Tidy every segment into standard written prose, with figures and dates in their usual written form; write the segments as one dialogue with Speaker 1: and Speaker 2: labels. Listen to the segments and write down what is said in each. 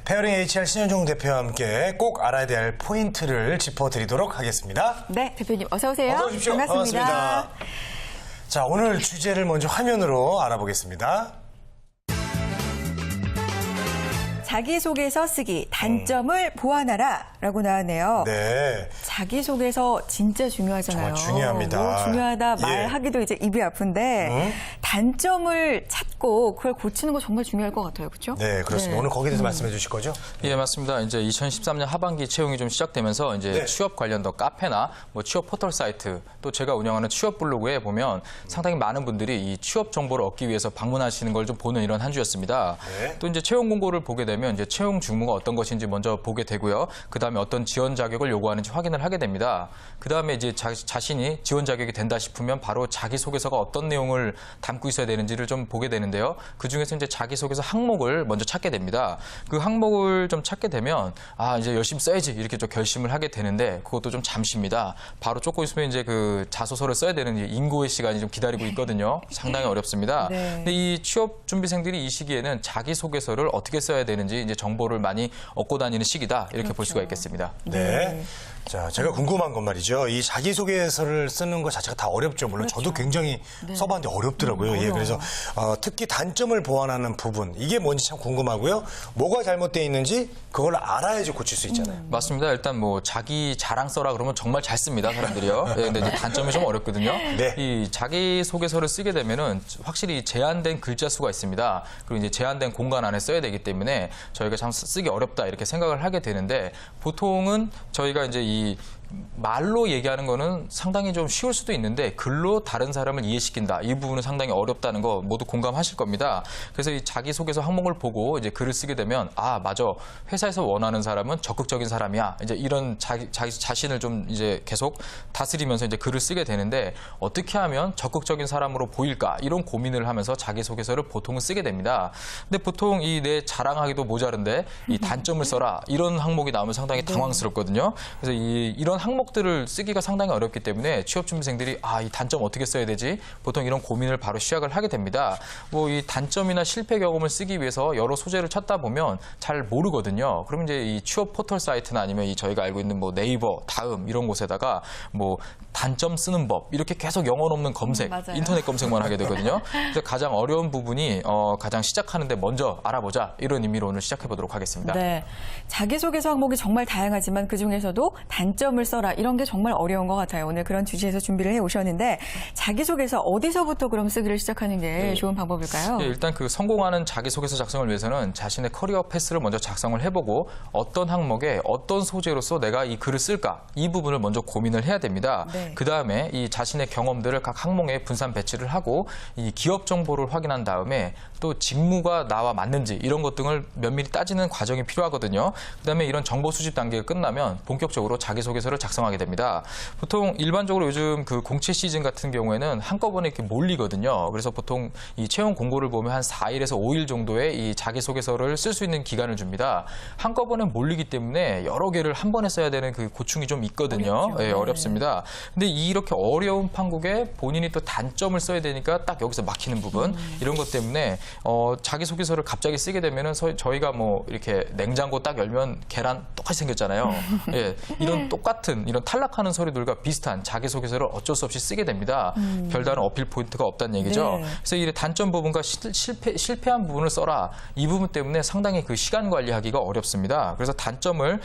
Speaker 1: 페어링 HR 신현종 대표와 함께 꼭 알아야 될 포인트를 짚어드리도록 하겠습니다.
Speaker 2: 네, 대표님 어서 오세요.
Speaker 1: 어서 오십시오. 반갑습니다. 자, 오늘 주제를 먼저 화면으로 알아보겠습니다.
Speaker 2: 자기소개서 쓰기, 단점을 보완하라 라고 나왔네요.
Speaker 1: 네.
Speaker 2: 자기소개서 진짜 중요하잖아요.
Speaker 1: 정말 중요합니다.
Speaker 2: 뭐 중요하다
Speaker 1: 예.
Speaker 2: 말하기도 이제 입이 아픈데 단점을 찾고 그걸 고치는 거 정말 중요할 것 같아요. 그렇죠?
Speaker 1: 네, 그렇습니다.
Speaker 2: 네.
Speaker 1: 오늘 거기에 대해서 말씀해 주실 거죠?
Speaker 3: 예, 맞습니다. 이제 2013년 하반기 채용이 좀 시작되면서 이제
Speaker 1: 네.
Speaker 3: 취업 관련된 카페나 뭐 취업 포털 사이트 또 제가 운영하는 취업 블로그에 보면 상당히 많은 분들이 이 취업 정보를 얻기 위해서 방문하시는 걸 좀 보는 이런 한 주였습니다.
Speaker 1: 네.
Speaker 3: 또 이제 채용 공고를 보게 되면 이제 채용 직무가 어떤 것인지 먼저 보게 되고요. 그다음에 어떤 지원 자격을 요구하는지 확인을 하게 됩니다. 그다음에 이제 자신이 지원 자격이 된다 싶으면 바로 자기소개서가 어떤 내용을 담고 있어야 되는지를 좀 보게 되는데요. 그중에서 이제 자기소개서 항목을 먼저 찾게 됩니다. 그 항목을 좀 찾게 되면 이제 열심히 써야지 이렇게 좀 결심을 하게 되는데 그것도 좀 잠시입니다. 바로 조금 있으면 이제 그 자소서를 써야 되는 이제 인고의 시간이 좀 기다리고 있거든요. 상당히 어렵습니다.
Speaker 2: 네.
Speaker 3: 근데 이 취업 준비생들이 이 시기에는 자기소개서를 어떻게 써야 되는지 이제 정보를 많이 얻고 다니는 시기다 이렇게 볼 수가 있겠습니다.
Speaker 1: 네. 자, 제가 궁금한 건 말이죠. 이 자기소개서를 쓰는 것 자체가 다 어렵죠. 물론 저도 굉장히 써봤는데 어렵더라고요. 예, 그래서 특히 단점을 보완하는 부분, 이게 뭔지 참 궁금하고요. 뭐가 잘못되어 있는지 그걸 알아야지 고칠 수 있잖아요.
Speaker 3: 맞습니다. 일단 뭐 자기 자랑 써라 그러면 정말 잘 씁니다, 사람들이요. 예, 근데 이제 단점이 좀 어렵거든요.
Speaker 1: 네.
Speaker 3: 이 자기소개서를 쓰게 되면은 확실히 제한된 글자 수가 있습니다. 그리고 이제 제한된 공간 안에 써야 되기 때문에 저희가 참 쓰기 어렵다 이렇게 생각을 하게 되는데 보통은 저희가 이제 이 말로 얘기하는 거는 상당히 좀 쉬울 수도 있는데 글로 다른 사람을 이해시킨다. 이 부분은 상당히 어렵다는 거 모두 공감하실 겁니다. 그래서 이 자기소개서 항목을 보고 이제 글을 쓰게 되면 맞아. 회사에서 원하는 사람은 적극적인 사람이야. 이제 이런 자기 자신을 좀 이제 계속 다스리면서 이제 글을 쓰게 되는데 어떻게 하면 적극적인 사람으로 보일까? 이런 고민을 하면서 자기소개서를 보통은 쓰게 됩니다. 근데 보통 이 내 자랑하기도 모자른데 이 단점을 써라. 이런 항목이 나오면 상당히 당황스럽거든요. 그래서 이런 항목들을 쓰기가 상당히 어렵기 때문에 취업준비생들이 이 단점 어떻게 써야 되지? 보통 이런 고민을 바로 시작을 하게 됩니다. 뭐 이 단점이나 실패 경험을 쓰기 위해서 여러 소재를 찾다 보면 잘 모르거든요. 그럼 이제 이 취업 포털 사이트나 아니면 이 저희가 알고 있는 뭐 네이버, 다음 이런 곳에다가 뭐 단점 쓰는 법 이렇게 계속 영혼 없는 검색, 인터넷 검색만 하게 되거든요. 그래서 가장 어려운 부분이 가장 시작하는데 먼저 알아보자 이런 의미로 오늘 시작해 보도록 하겠습니다.
Speaker 2: 네, 자기소개서 항목이 정말 다양하지만 그중에서도 단점을 써라 이런 게 정말 어려운 것 같아요. 오늘 그런 주제에서 준비를 해오셨는데 자기소개서 어디서부터 그럼 쓰기를 시작하는 게 좋은 방법일까요?
Speaker 3: 예, 일단 그 성공하는 자기소개서 작성을 위해서는 자신의 커리어 패스를 먼저 작성을 해보고 어떤 항목에 어떤 소재로서 내가 이 글을 쓸까 이 부분을 먼저 고민을 해야 됩니다.
Speaker 2: 네.
Speaker 3: 그다음에 이 자신의 경험들을 각 항목에 분산 배치를 하고 이 기업 정보를 확인한 다음에 또 직무가 나와 맞는지 이런 것 등을 면밀히 따지는 과정이 필요하거든요. 그다음에 이런 정보 수집 단계가 끝나면 본격적으로 자기소개서를 작성하게 됩니다. 보통 일반적으로 요즘 그 공채 시즌 같은 경우에는 한꺼번에 이렇게 몰리거든요. 그래서 보통 이 채용 공고를 보면 한 4일에서 5일 정도의 이 자기소개서를 쓸 수 있는 기간을 줍니다. 한꺼번에 몰리기 때문에 여러 개를 한 번에 써야 되는 그 고충이 좀 있거든요.
Speaker 2: 어렵죠.
Speaker 3: 예, 어렵습니다. 근데 이렇게 어려운 판국에 본인이 또 단점을 써야 되니까 딱 여기서 막히는 부분 이런 것 때문에 자기소개서를 갑자기 쓰게 되면은 저희가 뭐 이렇게 냉장고 딱 열면 계란 똑같이 생겼잖아요. 예, 이런 똑같은 이런 탈락하는 서류들과 비슷한 자기소개서를 어쩔 수 없이 쓰게 됩니다. 별다른 어필 포인트가 없다는 얘기죠.
Speaker 2: 네.
Speaker 3: 그래서 이 단점 부분과 실패한 부분을 써라. 이 부분 때문에 상당히 그 시간 관리하기가 어렵습니다. 그래서 단점을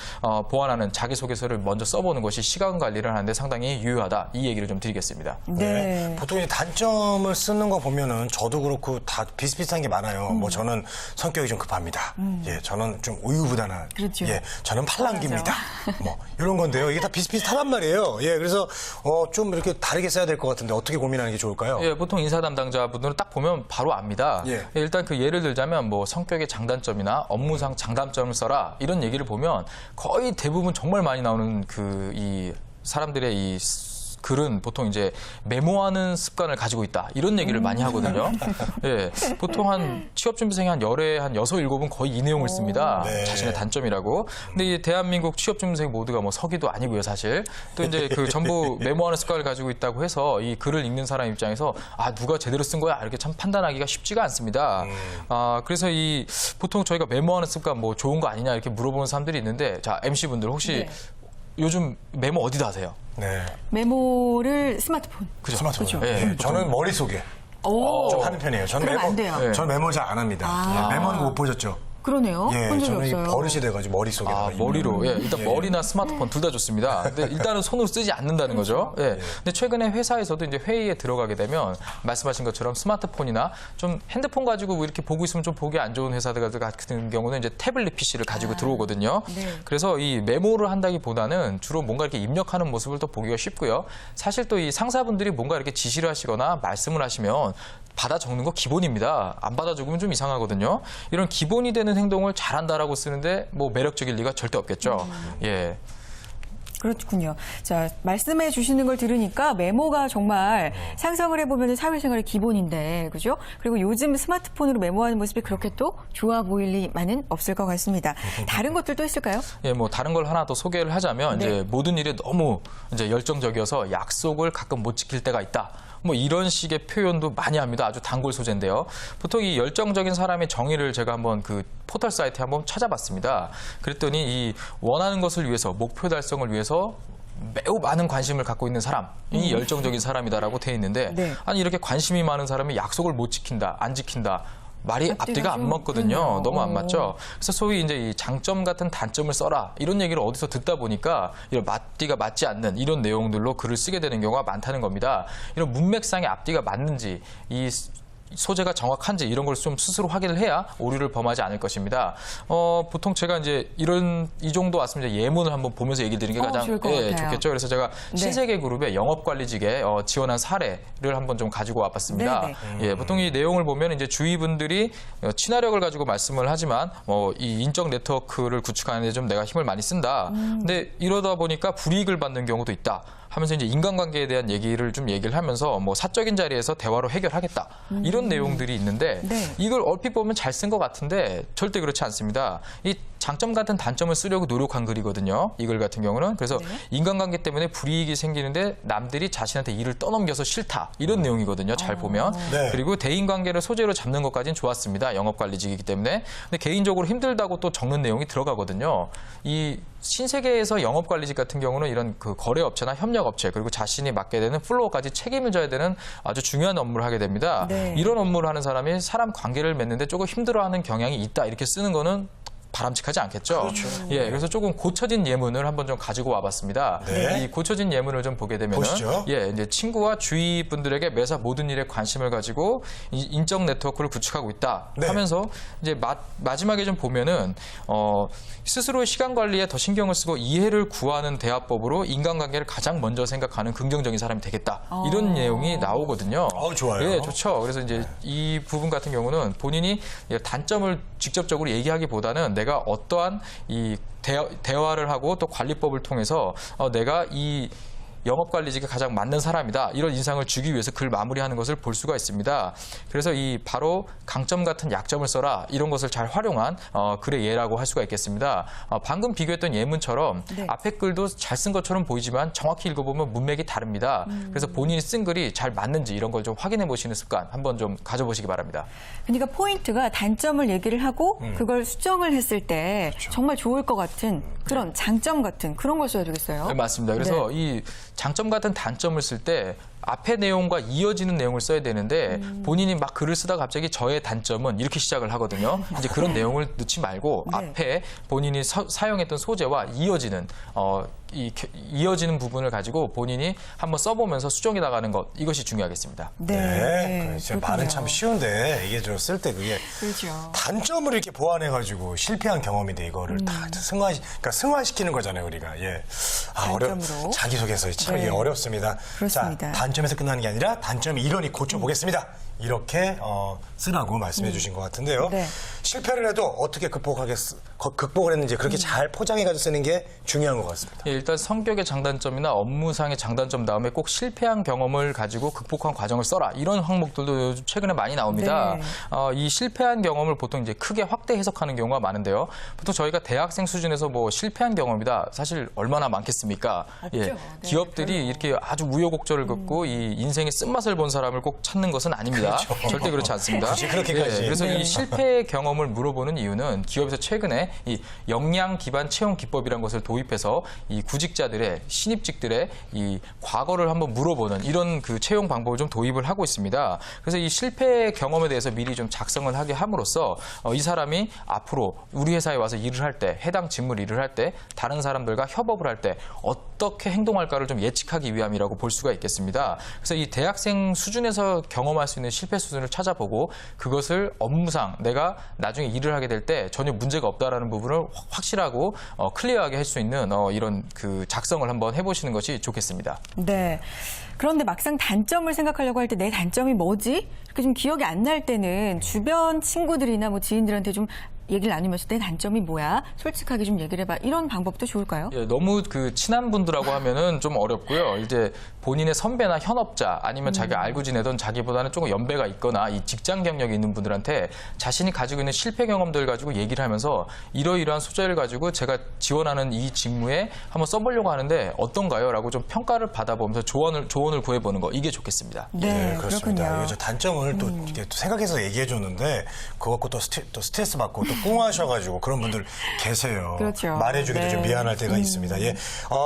Speaker 3: 보완하는 자기소개서를 먼저 써보는 것이 시간 관리를 하는데 상당히 유효하다. 이 얘기를 좀 드리겠습니다.
Speaker 2: 네.
Speaker 1: 보통 이 단점을 쓰는 거 보면은 저도 그렇고 다 비슷비슷한 게 많아요. 뭐 저는 성격이 좀 급합니다. 예, 저는 좀 우유부단한.
Speaker 2: 그렇죠.
Speaker 1: 예, 저는 팔랑귀입니다. 뭐 이런 건데요. 이게 다 비슷비슷하단 말이에요. 예, 그래서 좀 이렇게 다르게 써야 될 것 같은데 어떻게 고민하는 게 좋을까요?
Speaker 3: 예, 보통 인사 담당자분들은 딱 보면 바로 압니다.
Speaker 1: 예.
Speaker 3: 일단 그 예를 들자면 뭐 성격의 장단점이나 업무상 장단점을 써라 이런 얘기를 보면 거의 대부분 정말 많이 나오는 이 사람들의 이 글은 보통 이제 메모하는 습관을 가지고 있다. 이런 얘기를 많이 하거든요. 예. 보통 한 취업준비생이 한 열에 한 6, 7은 거의 이 내용을 씁니다.
Speaker 1: 네.
Speaker 3: 자신의 단점이라고. 근데 이 대한민국 취업준비생 모두가 뭐 서기도 아니고요, 사실. 또 이제 그 전부 메모하는 습관을 가지고 있다고 해서 이 글을 읽는 사람 입장에서 아, 누가 제대로 쓴 거야? 이렇게 참 판단하기가 쉽지가 않습니다. 그래서 이 보통 저희가 메모하는 습관 뭐 좋은 거 아니냐 이렇게 물어보는 사람들이 있는데 자, MC분들 혹시
Speaker 2: 네.
Speaker 3: 요즘 메모 어디다 하세요?
Speaker 1: 네.
Speaker 2: 메모를 스마트폰.
Speaker 3: 그죠?
Speaker 1: 스마트폰.
Speaker 2: 그죠.
Speaker 3: 예,
Speaker 1: 네, 저는 머릿속에
Speaker 2: 오.
Speaker 1: 좀 하는 편이에요. 저는
Speaker 2: 그러면 안 돼요.
Speaker 1: 전 메모 잘 안 합니다. 예, 메모하는 거 못 보셨죠?
Speaker 2: 그러네요.
Speaker 1: 예,
Speaker 2: 본 적이
Speaker 1: 저는 이
Speaker 2: 없어요.
Speaker 1: 버릇이 돼가지고 머릿속에.
Speaker 3: 머리로. 예, 일단 머리나 스마트폰 둘 다 좋습니다. 근데 일단은 손으로 쓰지 않는다는 거죠. 예. 근데 최근에 회사에서도 이제 회의에 들어가게 되면 말씀하신 것처럼 스마트폰이나 좀 핸드폰 가지고 뭐 이렇게 보고 있으면 좀 보기 안 좋은 회사들 같은 경우는 이제 태블릿 PC를 가지고 들어오거든요.
Speaker 2: 네.
Speaker 3: 그래서 이 메모를 한다기보다는 주로 뭔가 이렇게 입력하는 모습을 더 보기가 쉽고요. 사실 또 이 상사분들이 뭔가 이렇게 지시를 하시거나 말씀을 하시면 받아 적는 거 기본입니다. 안 받아 적으면 좀 이상하거든요. 이런 기본이 되는 행동을 잘한다라고 쓰는데 뭐 매력적일 리가 절대 없겠죠. 예.
Speaker 2: 그렇군요. 자, 말씀해 주시는 걸 들으니까 메모가 정말 상상을 해보면 사회생활의 기본인데, 그죠? 그리고 요즘 스마트폰으로 메모하는 모습이 그렇게 또 좋아 보일 리만은 없을 것 같습니다. 다른 것들도 있을까요?
Speaker 3: 예, 뭐 다른 걸 하나 더 소개를 하자면
Speaker 2: 네.
Speaker 3: 이제 모든 일에 너무 이제 열정적이어서 약속을 가끔 못 지킬 때가 있다. 뭐 이런 식의 표현도 많이 합니다. 아주 단골 소재인데요. 보통 이 열정적인 사람의 정의를 제가 한번 그 포털 사이트에 한번 찾아봤습니다. 그랬더니 이 원하는 것을 위해서 목표 달성을 위해서 매우 많은 관심을 갖고 있는 사람이 열정적인 사람이다라고 돼 있는데
Speaker 2: 네.
Speaker 3: 아니 이렇게 관심이 많은 사람이 약속을 못 지킨다, 안 지킨다. 말이 앞뒤가 안
Speaker 2: 좀
Speaker 3: 맞거든요.
Speaker 2: 그러네요.
Speaker 3: 너무 안 맞죠. 그래서 소위 이제 이 장점 같은 단점을 써라 이런 얘기를 어디서 듣다 보니까 이런 앞뒤가 맞지 않는 이런 내용들로 글을 쓰게 되는 경우가 많다는 겁니다. 이런 문맥상의 앞뒤가 맞는지 이 소재가 정확한지 이런 걸 좀 스스로 확인을 해야 오류를 범하지 않을 것입니다. 보통 제가 이제 이 정도 왔으면 이제 예문을 한번 보면서 얘기 드리는 게 가장
Speaker 2: 좋을 것 같아요.
Speaker 3: 좋겠죠. 그래서 제가
Speaker 2: 네.
Speaker 3: 신세계 그룹의 영업관리직에 지원한 사례를 한번 좀 가지고 와봤습니다.
Speaker 2: 네,
Speaker 3: 예, 보통 이 내용을 보면 이제 주위 분들이 친화력을 가지고 말씀을 하지만 이 인적 네트워크를 구축하는 데 좀 내가 힘을 많이 쓴다. 근데 이러다 보니까 불이익을 받는 경우도 있다. 하면서 이제 인간관계에 대한 얘기를 하면서 뭐 사적인 자리에서 대화로 해결하겠다. 이런 내용들이 있는데
Speaker 2: 네.
Speaker 3: 이걸 얼핏 보면 잘 쓴 것 같은데 절대 그렇지 않습니다. 이 장점 같은 단점을 쓰려고 노력한 글이거든요. 이 글 같은 경우는. 그래서
Speaker 2: 네.
Speaker 3: 인간관계 때문에 불이익이 생기는데 남들이 자신한테 일을 떠넘겨서 싫다. 이런 내용이거든요. 잘 보면.
Speaker 1: 네.
Speaker 3: 그리고 대인관계를 소재로 잡는 것까지는 좋았습니다. 영업관리직이기 때문에. 근데 개인적으로 힘들다고 또 적는 내용이 들어가거든요. 이 신세계에서 영업관리직 같은 경우는 이런 그 거래업체나 협력업체 그리고 자신이 맡게 되는 플로어까지 책임을 져야 되는 아주 중요한 업무를 하게 됩니다.
Speaker 2: 네.
Speaker 3: 이런 업무를 하는 사람이 사람 관계를 맺는데 조금 힘들어하는 경향이 있다 이렇게 쓰는 거는 바람직하지 않겠죠.
Speaker 1: 그렇죠.
Speaker 3: 예, 그래서 조금 고쳐진 예문을 한번 좀 가지고 와봤습니다.
Speaker 1: 네.
Speaker 3: 이 고쳐진 예문을 좀 보게 되면은
Speaker 1: 보시죠.
Speaker 3: 예, 이제 친구와 주위 분들에게 매사 모든 일에 관심을 가지고 이 인적 네트워크를 구축하고 있다
Speaker 1: 네.
Speaker 3: 하면서 이제 마지막에 좀 보면은 스스로의 시간 관리에 더 신경을 쓰고 이해를 구하는 대화법으로 인간관계를 가장 먼저 생각하는 긍정적인 사람이 되겠다. 이런 내용이 나오거든요.
Speaker 1: 좋아요.
Speaker 3: 예, 좋죠. 그래서 이제 이 부분 같은 경우는 본인이 단점을 직접적으로 얘기하기보다는 내가 어떠한 이 대화를 하고 또 관리법을 통해서 내가 이 영업관리직에 가장 맞는 사람이다. 이런 인상을 주기 위해서 글 마무리하는 것을 볼 수가 있습니다. 그래서 이 바로 강점 같은 약점을 써라. 이런 것을 잘 활용한 글의 예라고 할 수가 있겠습니다. 방금 비교했던 예문처럼
Speaker 2: 네.
Speaker 3: 앞에 글도 잘 쓴 것처럼 보이지만 정확히 읽어보면 문맥이 다릅니다. 그래서 본인이 쓴 글이 잘 맞는지 이런 걸 좀 확인해 보시는 습관 한번 좀 가져보시기 바랍니다.
Speaker 2: 그러니까 포인트가 단점을 얘기를 하고 그걸 수정을 했을 때
Speaker 1: 그렇죠.
Speaker 2: 정말 좋을 것 같은 그런 장점 같은 그런 걸 써야 되겠어요.
Speaker 3: 네, 맞습니다. 그래서 이 장점 같은 단점을 쓸 때 앞의 내용과 이어지는 내용을 써야 되는데 본인이 막 글을 쓰다가 갑자기 저의 단점은 이렇게 시작을 하거든요. 이제 그런 내용을 넣지 말고
Speaker 2: 네.
Speaker 3: 앞에 본인이 사용했던 소재와 이어지는 이어지는 부분을 가지고 본인이 한번 써보면서 수정해 나가는 것 이것이 중요하겠습니다.
Speaker 1: 네. 진짜 말은
Speaker 2: 그렇군요.
Speaker 1: 참 쉬운데 이게 좀 쓸 때 그게
Speaker 2: 그렇죠.
Speaker 1: 단점을 이렇게 보완해가지고 실패한 경험인데 이거를 다 승화시키는 거잖아요, 우리가. 예.
Speaker 2: 단점으로.
Speaker 1: 자기소개서 참
Speaker 2: 네.
Speaker 1: 이게 어렵습니다.
Speaker 2: 그렇습니다.
Speaker 1: 자, 단점에서 끝나는 게 아니라 단점이 이러니 고쳐보겠습니다. 이렇게 쓰라고 말씀해 주신 것 같은데요.
Speaker 2: 네.
Speaker 1: 실패를 해도 어떻게 극복을 했는지 그렇게 잘 포장해가지고 쓰는 게 중요한 것 같습니다.
Speaker 3: 예, 일단 성격의 장단점이나 업무상의 장단점 다음에 꼭 실패한 경험을 가지고 극복한 과정을 써라. 이런 항목들도 요즘 최근에 많이 나옵니다.
Speaker 2: 네.
Speaker 3: 이 실패한 경험을 보통 이제 크게 확대 해석하는 경우가 많은데요. 보통 저희가 대학생 수준에서 뭐 실패한 경험이다. 사실 얼마나 많겠습니까?
Speaker 2: 없죠.
Speaker 3: 예,
Speaker 2: 네,
Speaker 3: 기업들이
Speaker 2: 별로.
Speaker 3: 이렇게 아주 우여곡절을 겪고 이 인생의 쓴맛을 본 사람을 꼭 찾는 것은 아닙니다. 절대 그렇지 않습니다.
Speaker 1: 굳이 그렇게까지.
Speaker 3: 그래서
Speaker 2: 네.
Speaker 3: 이 실패 경험을 물어보는 이유는 기업에서 최근에 이 역량 기반 채용 기법이라는 것을 도입해서 이 구직자들의 신입직들의 이 과거를 한번 물어보는 이런 그 채용 방법을 좀 도입을 하고 있습니다. 그래서 이 실패 경험에 대해서 미리 좀 작성을 하게 함으로써 이 사람이 앞으로 우리 회사에 와서 일을 할 때 해당 직무 일을 할 때 다른 사람들과 협업을 할 때 어떻게 행동할까를 좀 예측하기 위함이라고 볼 수가 있겠습니다. 그래서 이 대학생 수준에서 경험할 수 있는 실패 수준을 찾아보고 그것을 업무상 내가 나중에 일을 하게 될 때 전혀 문제가 없다라는 부분을 확실하고 클리어하게 할 수 있는 이런 그 작성을 한번 해보시는 것이 좋겠습니다.
Speaker 2: 네. 그런데 막상 단점을 생각하려고 할 때 내 단점이 뭐지? 이렇게 좀 기억이 안 날 때는 주변 친구들이나 뭐 지인들한테 좀 얘기를 나누면서 내 단점이 뭐야? 솔직하게 좀 얘기를 해봐. 이런 방법도 좋을까요?
Speaker 3: 예, 너무 그 친한 분들하고 하면은 좀 어렵고요. 이제 본인의 선배나 현업자 아니면 자기가 알고 지내던 자기보다는 조금 연배가 있거나 이 직장 경력이 있는 분들한테 자신이 가지고 있는 실패 경험들 가지고 얘기를 하면서 이러이러한 소재를 가지고 제가 지원하는 이 직무에 한번 써보려고 하는데 어떤가요? 라고 좀 평가를 받아보면서 조언을 구해보는 거 이게 좋겠습니다.
Speaker 1: 네, 그렇습니다.
Speaker 2: 그렇군요.
Speaker 1: 이거 저 단점을 또 이렇게 또 생각해서 얘기해 줬는데 그거 갖고 또 스트레스 받고 또 꿍하셔가지고 그런 분들 계세요.
Speaker 2: 그렇죠.
Speaker 1: 말해주기도
Speaker 2: 네.
Speaker 1: 좀 미안할 때가 있습니다. 예,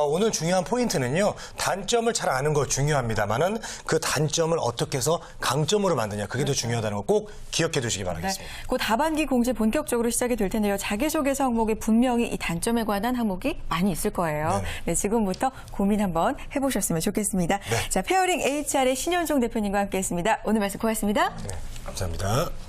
Speaker 1: 오늘 중요한 포인트는요. 단점을 잘 아는 거 중요합니다만은 그 단점을 어떻게 해서 강점으로 만드냐 그게 더 중요하다는 거 꼭 기억해 두시기
Speaker 2: 네.
Speaker 1: 바라겠습니다.
Speaker 2: 곧 하반기 공제 본격적으로 시작이 될 텐데요. 자기소개서 항목에 분명히 이 단점에 관한 항목이 많이 있을 거예요.
Speaker 1: 네네.
Speaker 2: 네, 지금부터 고민 한번 해보셨으면 좋겠습니다.
Speaker 1: 네.
Speaker 2: 자, 페어링 HR의 신현종 대표님과 함께했습니다. 오늘 말씀 고맙습니다.
Speaker 1: 네, 감사합니다.